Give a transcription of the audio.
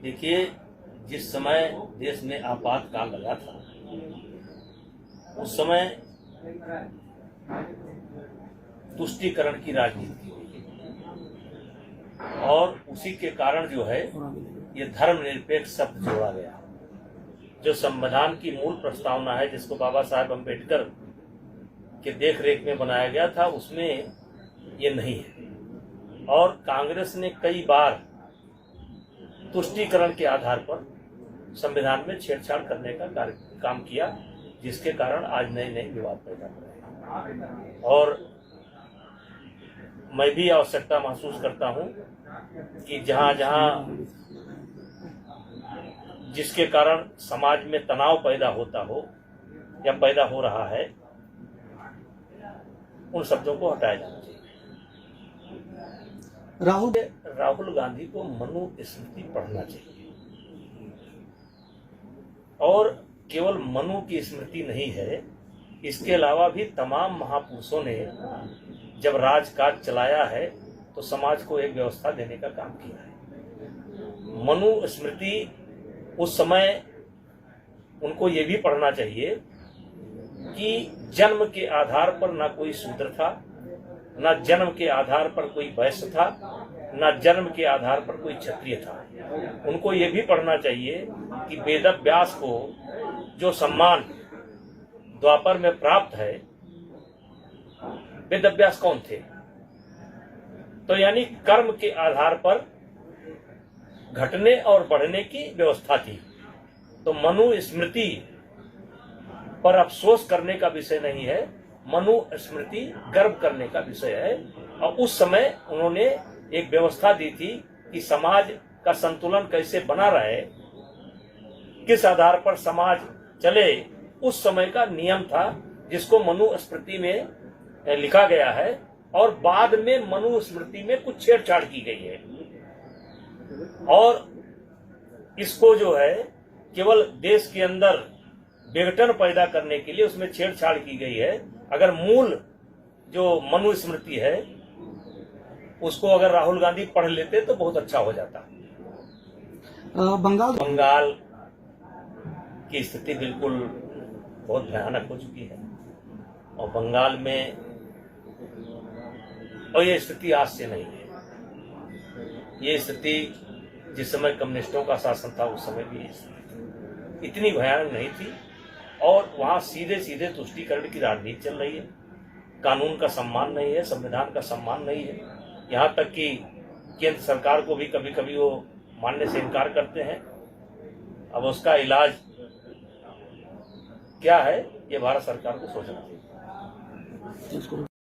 देखिए, जिस समय देश में आपातकाल लगा था उस समय तुष्टीकरण की राजनीति हुई और उसी के कारण जो है ये धर्मनिरपेक्ष शब्द जोड़ा गया। जो संविधान की मूल प्रस्तावना है जिसको बाबा साहेब अम्बेडकर के देखरेख में बनाया गया था उसमें ये नहीं है। और कांग्रेस ने कई बार तुष्टीकरण के आधार पर संविधान में छेड़छाड़ करने का काम किया, जिसके कारण आज नए नए विवाद पैदा हो रहे हैं। और मैं भी आवश्यकता महसूस करता हूं कि जहां जहां जिसके कारण समाज में तनाव पैदा होता हो या पैदा हो रहा है उन शब्दों को हटाया जाना चाहिए। राहुल गांधी को मनुस्मृति पढ़ना चाहिए और केवल मनु की स्मृति नहीं है, इसके अलावा भी तमाम महापुरुषों ने जब राजकाज चलाया है तो समाज को एक व्यवस्था देने का काम किया है। मनु स्मृति उस समय उनको ये भी पढ़ना चाहिए कि जन्म के आधार पर ना कोई शूद्र था, ना जन्म के आधार पर कोई वैश्य था, ना जन्म के आधार पर कोई क्षत्रिय था। उनको ये भी पढ़ना चाहिए कि वेदव्यास को जो सम्मान द्वापर में प्राप्त है, वेदव्यास कौन थे? तो यानी कर्म के आधार पर घटने और बढ़ने की व्यवस्था थी। तो मनु स्मृति पर अफसोस करने का विषय नहीं है, मनु स्मृति गर्व करने का विषय है। और उस समय उन्होंने एक व्यवस्था दी थी कि समाज का संतुलन कैसे बना रहे, किस आधार पर समाज चले, उस समय का नियम था जिसको मनु स्मृति में लिखा गया है। और बाद में मनु स्मृति में कुछ छेड़छाड़ की गई है और इसको जो है केवल देश के अंदर विघटन पैदा करने के लिए उसमें छेड़छाड़ की गई है। अगर मूल जो मनु स्मृति है उसको अगर राहुल गांधी पढ़ लेते तो बहुत अच्छा हो जाता। बंगाल की स्थिति बिल्कुल बहुत भयानक हो चुकी है और बंगाल में, और ये स्थिति आज से नहीं है। ये स्थिति जिस समय कम्युनिस्टों का शासन था उस समय भी इतनी भयानक नहीं थी और वहां सीधे सीधे तुष्टीकरण की राजनीति चल रही है। कानून का सम्मान नहीं है, संविधान का सम्मान नहीं है। यहाँ तक कि केंद्र सरकार को भी कभी कभी वो मानने से इनकार करते हैं। अब उसका इलाज क्या है ये भारत सरकार को सोचना चाहिए।